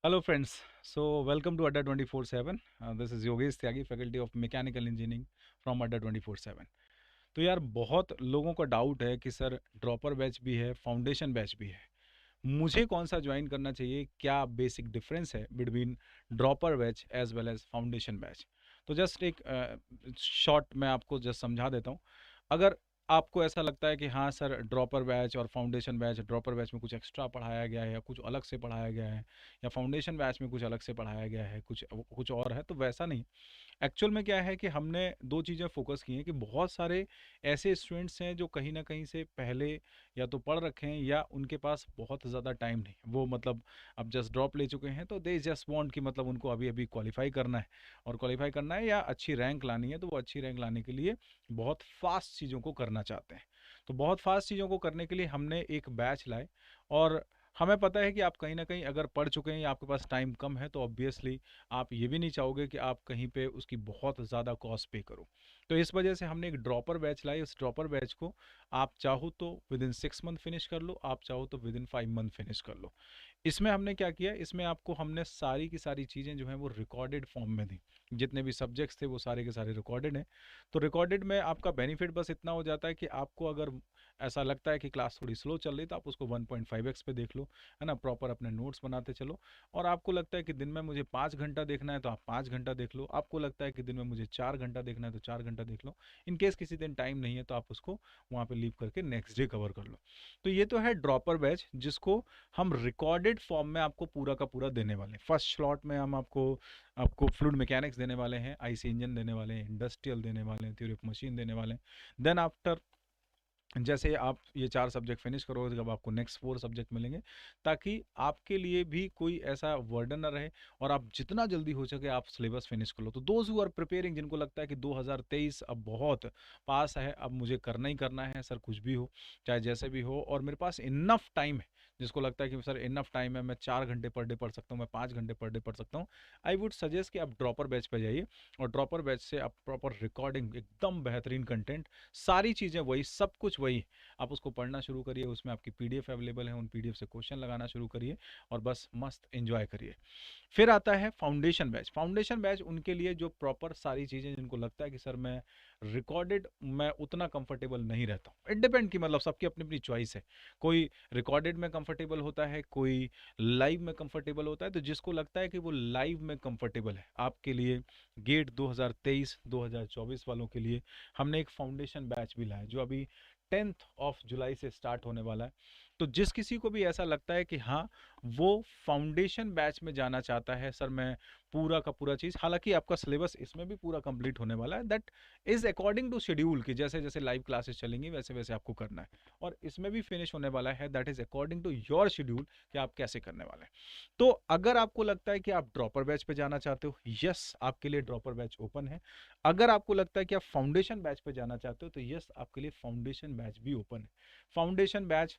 Hello friends, so welcome to Adda 24/7. This is Yogesh Tyagi, faculty of Mechanical Engineering from Adda 24/7. तो यार बहुत लोगों का doubt है कि सर ड्रॉपर बैच भी है, फाउंडेशन बैच भी है, मुझे कौन सा ज्वाइन करना चाहिए, क्या बेसिक डिफरेंस है between dropper batch as well as foundation batch. तो जस्ट एक शॉर्ट मैं आपको जस्ट समझा देता हूँ। अगर आपको ऐसा लगता है कि हाँ सर ड्रॉपर बैच और फाउंडेशन बैच, ड्रॉपर बैच में कुछ एक्स्ट्रा पढ़ाया गया है या कुछ अलग से पढ़ाया गया है, या फाउंडेशन बैच में कुछ अलग से पढ़ाया गया है, कुछ कुछ और है, तो वैसा नहीं। एक्चुअल में क्या है कि हमने दो चीज़ें फोकस की हैं कि बहुत सारे ऐसे स्टूडेंट्स हैं जो कहीं ना कहीं से पहले या तो पढ़ रखे हैं या उनके पास बहुत ज़्यादा टाइम नहीं, वो मतलब अब जस्ट ड्रॉप ले चुके हैं, तो दे जस्ट वांट कि मतलब उनको अभी अभी क्वालिफाई करना है, और क्वालिफाई करना है या अच्छी रैंक लानी है, तो वो अच्छी रैंक लाने के लिए बहुत फास्ट चीज़ों को करना चाहते हैं। तो बहुत फास्ट चीज़ों को करने के लिए हमने एक बैच लाए। और हमें पता है कि आप कहीं ना कहीं अगर पढ़ चुके हैं या आपके पास टाइम कम है, तो ऑब्वियसली आप ये भी नहीं चाहोगे कि आप कहीं पे उसकी बहुत ज़्यादा कॉस्ट पे करो। तो इस वजह से हमने एक ड्रॉपर बैच लाई। उस ड्रॉपर बैच को आप चाहो तो विद इन 6 मंथ फिनिश कर लो, आप चाहो तो विद इन 5 मंथ फिनिश कर लो। इसमें हमने क्या किया, इसमें आपको हमने सारी की सारी चीज़ें जो हैं वो रिकॉर्डेड फॉर्म में दी। जितने भी सब्जेक्ट्स थे वो सारे के सारे रिकॉर्डेड हैं। तो रिकॉर्डेड में आपका बेनिफिट बस इतना हो जाता है कि आपको अगर ऐसा लगता है कि क्लास थोड़ी स्लो चल रही, तो आप उसको 1.5x पे देख लो, है ना, प्रॉपर अपने नोट्स बनाते चलो। और आपको लगता है कि दिन में मुझे 5 घंटा देखना है, तो आप 5 घंटा देख लो। आपको लगता है कि दिन में मुझे 4 घंटा देखना है, तो 4 घंटा देख लो। इन केस किसी दिन टाइम नहीं है, तो आप उसको वहाँ पे लीव करके नेक्स्ट डे कवर कर लो। तो ये तो है ड्रॉपर बैच, जिसको हम रिकॉर्डेड फॉर्म में आपको पूरा का पूरा देने वाले हैं। फर्स्ट स्लॉट में हम आपको आपको फ्लूइड मैकेनिक्स देने वाले हैं, आईसी इंजन देने वाले हैं, इंडस्ट्रियल देने वाले हैं, थ्योरी ऑफ मशीन देने वाले हैं। देन आफ्टर जैसे आप ये 4 सब्जेक्ट फिनिश करोगे, जब आपको नेक्स्ट 4 सब्जेक्ट मिलेंगे, ताकि आपके लिए भी कोई ऐसा वर्डन ना रहे, और आप जितना जल्दी हो सके आप सिलेबस फिनिश कर लो। तो दोज हु आर प्रिपेयरिंग, जिनको लगता है कि 2023 अब बहुत पास है, अब मुझे करना ही करना है सर, कुछ भी हो चाहे जैसे भी हो, और मेरे पास इनफ टाइम है, जिसको लगता है कि सर इनफ टाइम है, मैं 4 घंटे पर डे पढ़ सकता हूँ, मैं 5 घंटे पर डे पढ़ सकता हूँ, आई वुड सजेस्ट कि आप ड्रॉपर बैच पे जाइए। और ड्रॉपर बैच से आप प्रॉपर रिकॉर्डिंग, एकदम बेहतरीन कंटेंट, सारी चीज़ें वही, सब कुछ वही, आप उसको पढ़ना शुरू करिए। उसमें आपकी पीडीएफ अवेलेबल है, उन पीडीएफ से क्वेश्चन लगाना शुरू करिए और बस मस्त एंजॉय करिए। फिर आता है फाउंडेशन बैच। फाउंडेशन बैच उनके लिए जो प्रॉपर सारी चीज़ें, जिनको लगता है कि सर मैं रिकॉर्डेड मैं उतना कंफर्टेबल नहीं रहता हूँ। इट डिपेंड कि मतलब सबकी अपनी अपनी चॉइस है। कोई रिकॉर्डेड में कंफर्टेबल होता है, कोई लाइव में कंफर्टेबल होता है। तो जिसको लगता है कि वो लाइव में कंफर्टेबल है, आपके लिए गेट 2023-2024 वालों के लिए हमने एक फाउंडेशन बैच भी लाया, जो अभी 10 जुलाई से स्टार्ट होने वाला है। तो जिस किसी को भी ऐसा लगता है कि हाँ वो फाउंडेशन बैच में जाना चाहता है, सर मैं पूरा का पूरा चीज़, हालांकि आपका सिलेबस इसमें भी पूरा कंप्लीट होने वाला है, that is according to schedule, कि जैसे जैसे लाइव क्लासेस चलेंगी वैसे वैसे आपको करना है, और इसमें भी फिनिश होने वाला है, that is according to your schedule कि आप कैसे करने वाले हैं। तो अगर आपको लगता है कि आप ड्रॉपर बैच पे जाना चाहते हो, यस आपके लिए ड्रॉपर बैच ओपन है। अगर आपको लगता है कि आप फाउंडेशन बैच पे जाना चाहते हो, तो यस आपके लिए फाउंडेशन बैच भी ओपन है। फाउंडेशन बैच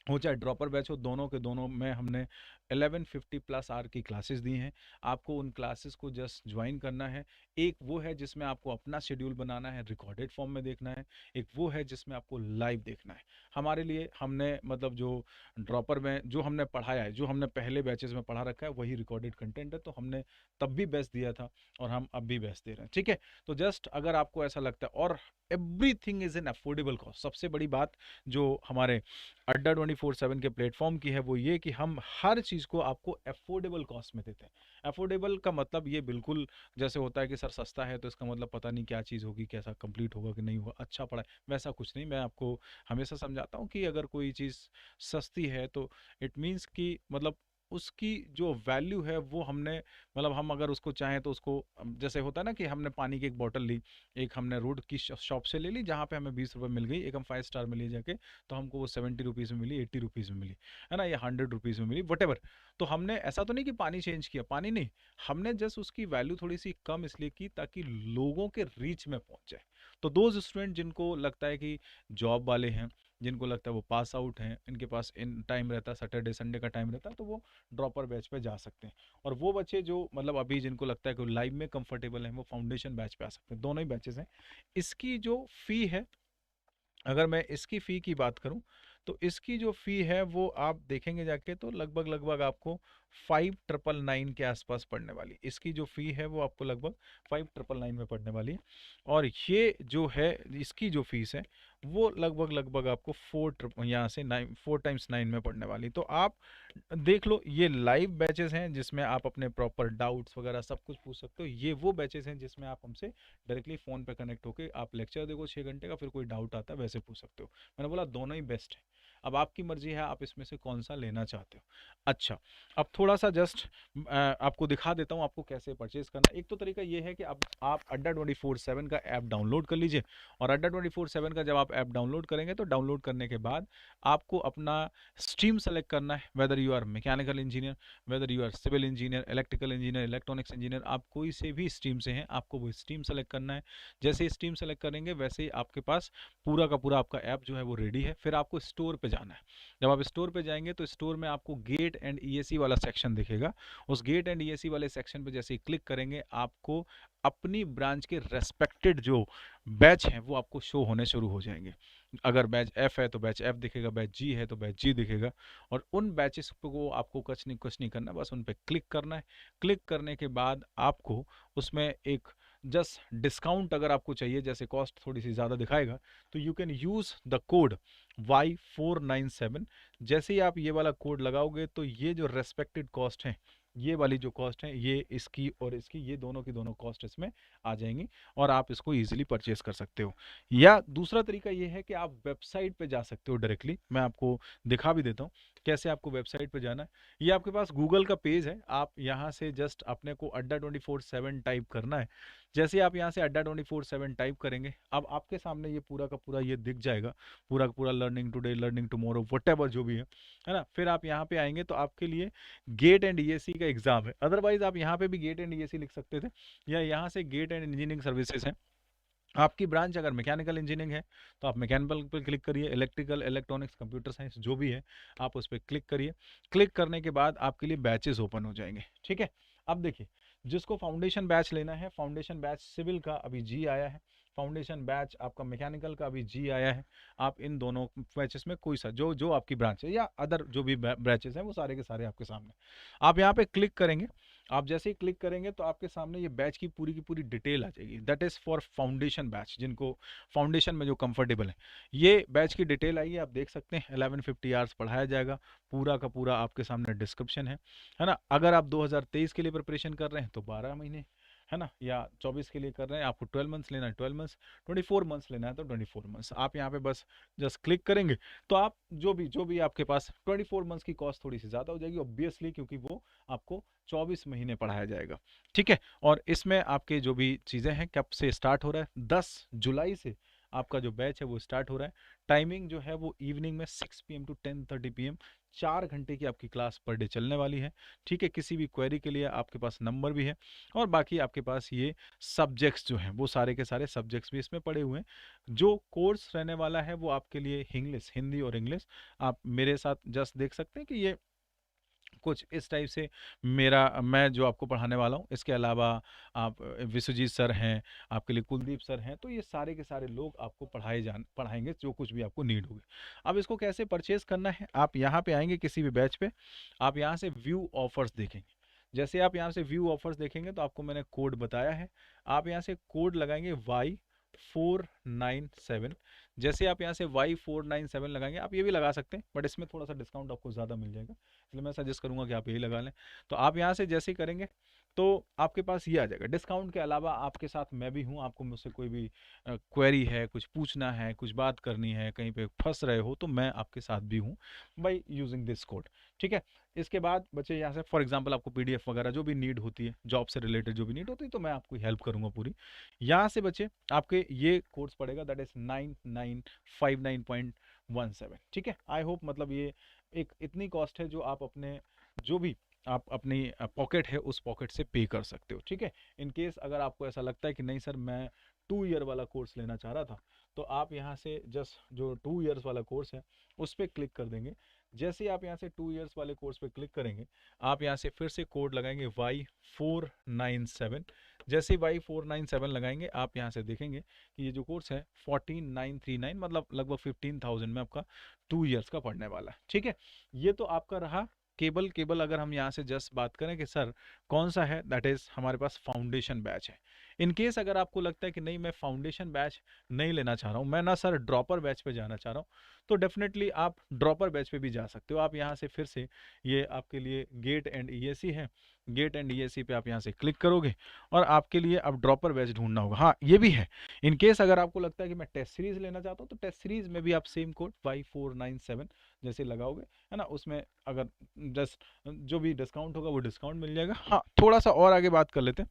हो चाहे ड्रॉपर बैच हो, दोनों के दोनों में हमने 1150+ आवर की क्लासेस दी हैं। आपको उन क्लासेस को जस्ट ज्वाइन करना है। एक वो है जिसमें आपको अपना शेड्यूल बनाना है, रिकॉर्डेड फॉर्म में देखना है। एक वो है जिसमें आपको लाइव देखना है। हमारे लिए हमने मतलब जो ड्रॉपर में जो हमने पढ़ाया है, जो हमने पहले बैचेस में पढ़ा रखा है, वही रिकॉर्डेड कंटेंट है। तो हमने तब भी बेस्ट दिया था और हम अब भी बेस्ट दे रहे हैं, ठीक है। तो जस्ट अगर आपको ऐसा लगता है, और everything is in affordable cost. सबसे बड़ी बात जो हमारे अड्डा 24/7 के प्लेटफॉर्म की है, वो ये कि हम हर चीज़ को आपको अफोर्डेबल कॉस्ट में देते हैं। अफोर्डेबल का मतलब ये बिल्कुल जैसे होता है कि सर सस्ता है तो इसका मतलब पता नहीं क्या चीज़ होगी, कैसा कंप्लीट होगा कि नहीं होगा, अच्छा पड़ा है, वैसा कुछ नहीं। मैं आपको हमेशा समझाता हूँ कि अगर कोई चीज़ सस्ती है तो इट मीन्स कि मतलब उसकी जो वैल्यू है वो हमने मतलब हम अगर उसको चाहें तो उसको जैसे होता है ना कि हमने पानी की एक बोतल ली, एक हमने रोड की शॉप से ले ली जहाँ पे हमें 20 रुपये मिल गई, एक हम 5 स्टार में ले जाके तो हमको वो 70 रुपीज़ में मिली, 80 रुपीज़ में मिली, है ना, या 100 रुपीज़ में मिली, वट एवर। तो हमने ऐसा तो नहीं कि पानी चेंज किया, पानी नहीं, हमने जस्ट उसकी वैल्यू थोड़ी सी कम इसलिए की ताकि लोगों के रीच में पहुंच जाए। तो दोज स्टूडेंट जिनको लगता है कि जॉब वाले हैं, जिनको लगता है वो पास आउट हैं, इनके पास इन टाइम रहता है, सैटरडे संडे का टाइम रहता है, तो वो ड्रॉपर बैच पे जा सकते हैं। और वो बच्चे जो मतलब अभी जिनको लगता है कि लाइव में कंफर्टेबल हैं, वो फाउंडेशन बैच पे आ सकते हैं। दोनों ही बैचेस हैं। इसकी जो फ़ी है, अगर मैं इसकी फ़ी की बात करूं, तो इसकी जो फ़ी है वो आप देखेंगे जाके तो लगभग लगभग आपको 5999 के आसपास पड़ने वाली। इसकी जो फ़ी है वो आपको लगभग 5999 में पड़ने वाली है। और ये जो है इसकी जो फ़ीस है वो लगभग लगभग आपको 4 टाइम्स 9 में पड़ने वाली। तो आप देख लो, ये लाइव बैचेस हैं जिसमें आप अपने प्रॉपर डाउट्स वगैरह सब कुछ पूछ सकते हो। ये वो बैचेस हैं जिसमें आप हमसे डायरेक्टली फ़ोन पे कनेक्ट होके आप लेक्चर देखो 6 घंटे का, फिर कोई डाउट आता है वैसे पूछ सकते हो। मैंने बोला दोनों ही बेस्ट है। अब आपकी मर्जी है आप इसमें से कौन सा लेना चाहते हो। अच्छा, अब थोड़ा सा जस्ट आपको दिखा देता हूँ आपको कैसे परचेज करना। एक तो तरीका ये है कि अब आप अड्डा 24/7 का ऐप डाउनलोड कर लीजिए। और अड्डा 24/7 का जब आप ऐप डाउनलोड करेंगे तो डाउनलोड करने के बाद आपको अपना स्ट्रीम सेलेक्ट करना है। Whether you are mechanical engineer, whether you are civil engineer, electrical engineer, electronics engineer, आप कोई से भी स्ट्रीम से हैं, आपको वो स्ट्रीम सेलेक्ट करना है। जैसे ही स्ट्रीम सेलेक्ट करेंगे वैसे ही आपके पास पूरा का पूरा आपका ऐप जो है वो रेडी है। फिर आपको स्टोर पे जाना है। जब आप स्टोर पे जाएंगे तो स्टोर में आपको गेट एंड ईएसी वाला सेक्शन दिखेगा। उस गेट एंड ईएसी वाले सेक्शन पे जैसे ही क्लिक करेंगे आपको अपनी ब्रांच के रेस्पेक्टेड जो बैच हैं वो आपको शो होने शुरू हो जाएंगे। अगर बैच एफ है तो बैच एफ दिखेगा, बैच जी है तो बैच जी दिखेगा। और उन बैचेस को आपको कुछ नहीं करना, बस उन पर क्लिक करना है। क्लिक करने के बाद आपको उसमें एक जस्ट डिस्काउंट अगर आपको चाहिए, जैसे कॉस्ट थोड़ी सी ज़्यादा दिखाएगा तो you can use the code Y497। जैसे ही आप ये वाला कोड लगाओगे तो ये जो रेस्पेक्टेड कॉस्ट है, ये वाली जो कॉस्ट है, ये इसकी और इसकी, ये दोनों की दोनों कॉस्ट इसमें आ जाएंगी और आप इसको इजीली परचेस कर सकते हो। या दूसरा तरीका ये है कि आप वेबसाइट पे जा सकते हो डायरेक्टली। मैं आपको दिखा भी देता हूँ कैसे आपको वेबसाइट पे जाना है। ये आपके पास गूगल का पेज है, आप यहाँ से जस्ट अपने को अड्डा 24/7 टाइप करना है। जैसे आप यहाँ से अड्डा 24/7 टाइप करेंगे अब आपके सामने ये पूरा का पूरा ये दिख जाएगा, पूरा का पूरा learning today, learning tomorrow, whatever जो भी है ना। फिर आप यहाँ पे आएंगे तो आपके लिए गेट एंड ईएसी का एग्जाम है। अदरवाइज आप यहाँ पे भी गेट एंड ईएसी लिख सकते थे, या यहाँ से गेट एंड इंजीनियरिंग सर्विसेज है। आपकी ब्रांच अगर मैकेनिकल इंजीनियरिंग है तो आप मैकेनिकल पर क्लिक करिए, इलेक्ट्रिकल, इलेक्ट्रॉनिक्स, कंप्यूटर साइंस जो भी है आप उस पर क्लिक करिए। क्लिक करने के बाद आपके लिए बैचेस ओपन हो जाएंगे। ठीक है, अब देखिए, जिसको फाउंडेशन बैच लेना है, फाउंडेशन बैच सिविल का अभी जी आया है, फाउंडेशन बैच आपका मैकेनिकल का अभी जी आया है। आप इन दोनों बैचेस में कोई सा जो जो आपकी ब्रांच है या अदर जो भी बैचेस हैं वो सारे के सारे आपके सामने। आप यहाँ पे क्लिक करेंगे। आप जैसे ही क्लिक करेंगे तो आपके सामने ये बैच की पूरी डिटेल आ जाएगी। That is for foundation batch, जिनको फाउंडेशन में जो कंफर्टेबल है। ये बैच की डिटेल आई है, आप देख सकते हैं 1150 आवर्स पढ़ाया जाएगा। पूरा का पूरा आपके सामने डिस्क्रिप्शन है ना। अगर आप 2023 के लिए प्रिपरेशन कर रहे हैं तो 12 महीने है ना, या 24 के लिए कर रहे हैं आपको 12 मंथ्स लेना है 12 मंथ्स, 24 मंथ्स लेना है तो 24 मंथ्स। आप यहाँ पे बस जस्ट क्लिक करेंगे तो आप जो भी आपके पास 24 मंथ्स की कॉस्ट थोड़ी सी ज़्यादा हो जाएगी ऑब्वियसली, क्योंकि वो आपको 24 महीने पढ़ाया जाएगा। ठीक है, और इसमें आपके जो भी चीज़ें हैं, कब से स्टार्ट हो रहा है, 10 जुलाई से आपका जो बैच है वो स्टार्ट हो रहा है। टाइमिंग जो है वो इवनिंग में 6 PM to 10:30 PM, 4 घंटे की आपकी क्लास पर डे चलने वाली है। ठीक है, किसी भी क्वेरी के लिए आपके पास नंबर भी है, और बाकी आपके पास ये सब्जेक्ट्स जो हैं वो सारे के सारे सब्जेक्ट्स भी इसमें पड़े हुए हैं। जो कोर्स रहने वाला है वो आपके लिए इंग्लिश, हिंदी और इंग्लिश। आप मेरे साथ जस्ट देख सकते हैं कि ये कुछ इस टाइप से मैं जो आपको पढ़ाने वाला हूँ। इसके अलावा आप विश्वजीत सर हैं, आपके लिए कुलदीप सर हैं, तो ये सारे के सारे लोग आपको पढ़ाएंगे जो कुछ भी आपको नीड होगी। अब इसको कैसे परचेज करना है, आप यहाँ पे आएंगे किसी भी बैच पे, आप यहाँ से व्यू ऑफर्स देखेंगे। जैसे आप यहाँ से व्यू ऑफर्स देखेंगे तो आपको मैंने कोड बताया है, आप यहाँ से कोड लगाएंगे Y497। जैसे आप यहाँ से Y497 लगाएंगे, आप ये भी लगा सकते हैं बट इसमें थोड़ा सा डिस्काउंट आपको ज़्यादा मिल जाएगा, इसलिए मैं सजेस्ट करूंगा कि आप यही लगा लें। तो आप यहाँ से जैसे ही करेंगे तो आपके पास ये आ जाएगा। डिस्काउंट के अलावा आपके साथ मैं भी हूँ, आपको मुझसे कोई भी क्वेरी है, कुछ पूछना है, कुछ बात करनी है, कहीं पे फंस रहे हो तो मैं आपके साथ भी हूँ बाई यूजिंग दिस कोड। ठीक है, इसके बाद बच्चे यहाँ से फॉर एग्जाम्पल आपको PDF वगैरह जो भी नीड होती है, जॉब से रिलेटेड जो भी नीड होती है, तो मैं आपको हेल्प करूँगा पूरी। यहाँ से बच्चे आपके ये कोर्स पड़ेगा, दैट इज 9959.17। ठीक है, आई होप मतलब ये एक इतनी कॉस्ट है जो आप अपने जो भी आप अपनी पॉकेट है उस पॉकेट से पे कर सकते हो। ठीक है, इन केस अगर आपको ऐसा लगता है कि नहीं सर मैं 2 ईयर वाला कोर्स लेना चाह रहा था, तो आप यहाँ से जस्ट जो 2 ईयर्स वाला कोर्स है उस पर क्लिक कर देंगे। जैसे ही आप यहाँ से 2 इयर्स वाले कोर्स पे क्लिक करेंगे, आप यहाँ से फिर से कोड लगाएंगे Y497। जैसे ही Y497 लगाएंगे, आप यहाँ से देखेंगे कि ये जो कोर्स है 14939, मतलब लगभग 15,000 में आपका 2 इयर्स का पड़ने वाला है। ठीक है, ये तो आपका रहा केबल। केबल अगर हम यहाँ से जस्ट बात करें कि सर कौन सा है, दैट इज हमारे पास फाउंडेशन बैच है। इन केस अगर आपको लगता है कि नहीं मैं फाउंडेशन बैच नहीं लेना चाह रहा हूँ, मैं ना सर ड्रॉपर बैच पे जाना चाह रहा हूँ, तो डेफिनेटली आप ड्रॉपर बैच पे भी जा सकते हो। आप यहाँ से फिर से, ये आपके लिए गेट एंड ईएसी है, गेट एंड ईएसी पे आप यहाँ से क्लिक करोगे और आपके लिए अब ड्रॉपर बैच ढूंढना होगा। हाँ ये भी है, इन केस अगर आपको लगता है कि मैं टेस्ट सीरीज लेना चाहता हूँ, तो टेस्ट सीरीज में भी आप सेम कोड Y497 जैसे लगाओगे, है ना, उसमें अगर जस्ट जो भी डिस्काउंट होगा वो डिस्काउंट मिल जाएगा। हाँ थोड़ा सा और आगे बात कर लेते हैं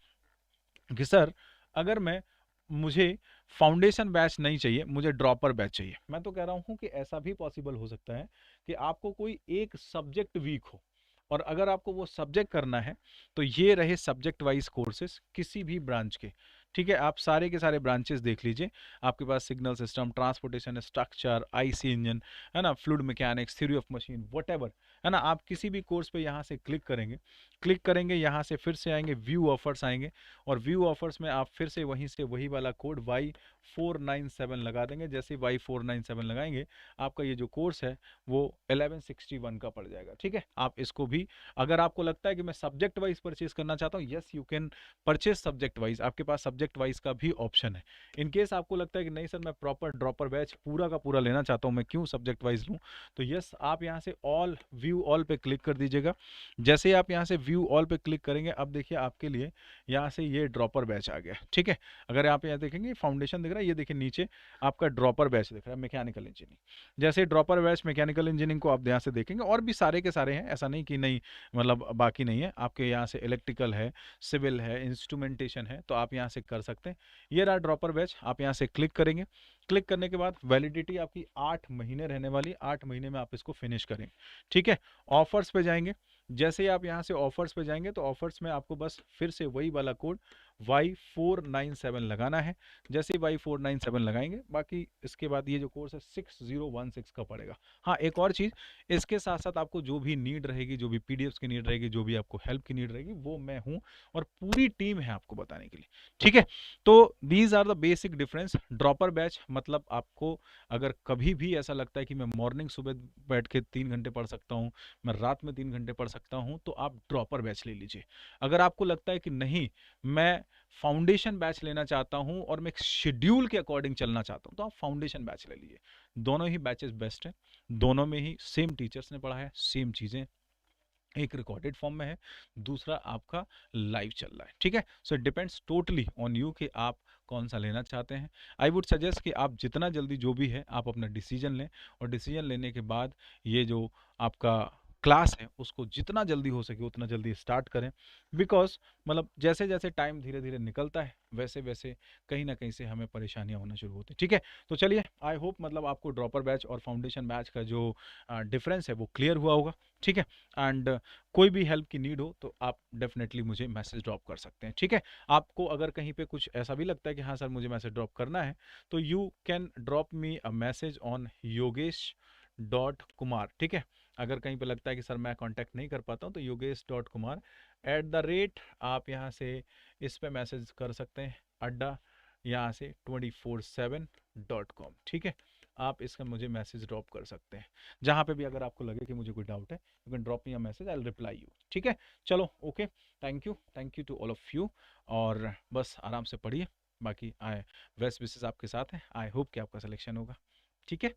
कि सर अगर मुझे फाउंडेशन बैच नहीं चाहिए, मुझे ड्रॉपर बैच चाहिए, मैं तो कह रहा हूँ कि ऐसा भी पॉसिबल हो सकता है कि आपको कोई एक सब्जेक्ट वीक हो, और अगर आपको वो सब्जेक्ट करना है तो ये रहे सब्जेक्ट वाइज कोर्सेज किसी भी ब्रांच के। ठीक है, आप सारे के सारे ब्रांचेस देख लीजिए, आपके पास signal system, transportation structure, IC engine, है ना, fluid mechanics, theory of machine, whatever, है ना, आप किसी भी कोर्स पे यहाँ से क्लिक करेंगे, यहाँ से फिर से आएंगे, व्यू ऑफर्स आएंगे, और व्यू ऑफर्स में आप फिर से वहीं से वही वाला कोड Y497 लगा देंगे। जैसे Y497 लगाएंगे, आपका ये जो कोर्स है वो 1161 का पड़ जाएगा। ठीक है, आप इसको भी, अगर आपको लगता है कि मैं सब्जेक्ट वाइज परचेज करना चाहता हूँ, yes you can purchase subject wise, आपके पास सब्जेक्ट वाइज का भी ऑप्शन है। इन केस आपको लगता है कि नहीं सर मैं प्रॉपर ड्रॉपर बैच पूरा का पूरा लेना चाहता हूँ, मैं क्यों सब्जेक्ट वाइज लूँ, तो यस आप यहाँ से ऑल, व्यू ऑल पे क्लिक कर दीजिएगा। जैसे ही आप यहाँ से व्यू ऑल पे क्लिक करेंगे, अब देखिए आपके लिए यहाँ से ये ड्रॉपर बैच आ गया। ठीक है, अगर आप यहाँ देखेंगे फाउंडेशन दिख रहा है, ये देखिए नीचे आपका ड्रॉपर बैच दिख रहा है, मैकेनिकल इंजीनियरिंग। जैसे ड्रॉपर बैच मैकेनिकल इंजीनियरिंग को आप यहाँ से देखेंगे, और भी सारे के सारे हैं, ऐसा नहीं कि नहीं मतलब बाकी नहीं है, आपके यहाँ से इलेक्ट्रिकल है, सिविल है, इंस्ट्रूमेंटेशन है, तो आप यहाँ से कर सकते हैं। ये रहा ड्रॉपर बैच, आप यहाँ से क्लिक करेंगे। क्लिक करने के बाद वैलिडिटी आपकी 8 महीने रहने वाली, 8 महीने में आप इसको फिनिश करेंगे। ठीक है, ऑफर्स पे जाएंगे। जैसे ही आप यहाँ से ऑफर्स पे जाएंगे, तो ऑफर्स में आपको बस फिर से वही वाला कोड Y497 लगाना है। जैसे ही Y497 लगाएंगे, बाकी इसके बाद ये जो कोर्स है 6016 का पड़ेगा। हाँ एक और चीज़, इसके साथ साथ आपको जो भी नीड रहेगी, जो भी पीडीएफ्स की नीड रहेगी, जो भी आपको हेल्प की नीड रहेगी, वो मैं हूँ और पूरी टीम है आपको बताने के लिए। ठीक है, तो these are the basic difference. Dropper batch मतलब आपको अगर कभी भी ऐसा लगता है कि मैं मॉर्निंग सुबह बैठ के 3 घंटे पढ़ सकता हूँ, मैं रात में 3 घंटे पढ़ सकता हूँ, तो आप ड्रॉपर बैच ले लीजिए। अगर आपको लगता है कि नहीं मैं फाउंडेशन बैच लेना चाहता हूँ और मैं एक शेड्यूल के अकॉर्डिंग चलना चाहता हूँ, तो आप फाउंडेशन बैच ले लीजिए। दोनों ही बैचेस बेस्ट हैं, दोनों में ही सेम टीचर्स ने पढ़ाया, सेम चीज़ें, एक रिकॉर्डेड फॉर्म में है, दूसरा आपका लाइव चल रहा है। ठीक है, so it depends totally on you कि आप कौन सा लेना चाहते हैं। आई वुड सजेस्ट कि आप जितना जल्दी जो भी है आप अपना डिसीजन लें, और डिसीजन लेने के बाद ये जो आपका क्लास है उसको जितना जल्दी हो सके उतना जल्दी स्टार्ट करें, बिकॉज मतलब जैसे जैसे टाइम धीरे धीरे निकलता है वैसे वैसे कहीं ना कहीं से हमें परेशानियां होना शुरू होती है। ठीक है, तो चलिए आई होप मतलब आपको ड्रॉपर बैच और फाउंडेशन बैच का जो डिफरेंस है वो क्लियर हुआ होगा। ठीक है, एंड कोई भी हेल्प की नीड हो तो आप डेफिनेटली मुझे मैसेज ड्रॉप कर सकते हैं। ठीक है, आपको अगर कहीं पे कुछ ऐसा भी लगता है कि हाँ सर मुझे मैसेज ड्रॉप करना है, तो you can drop me a message on yogesh.kumar। ठीक है, अगर कहीं पे लगता है कि सर मैं कांटेक्ट नहीं कर पाता हूँ, तो yogesh.kumar@, आप यहाँ से इस पे मैसेज कर सकते हैं, अड्डा यहाँ से 247.com। ठीक है, आप इसका मुझे मैसेज ड्रॉप कर सकते हैं, जहाँ पे भी अगर आपको लगे कि मुझे कोई डाउट है, you can drop me a message, I will reply you. ठीक है, चलो okay, thank you to all of you, और बस आराम से पढ़िए, बाकी आई बेस्ट विशेस आपके साथ हैं, आई होप कि आपका सिलेक्शन होगा। ठीक है।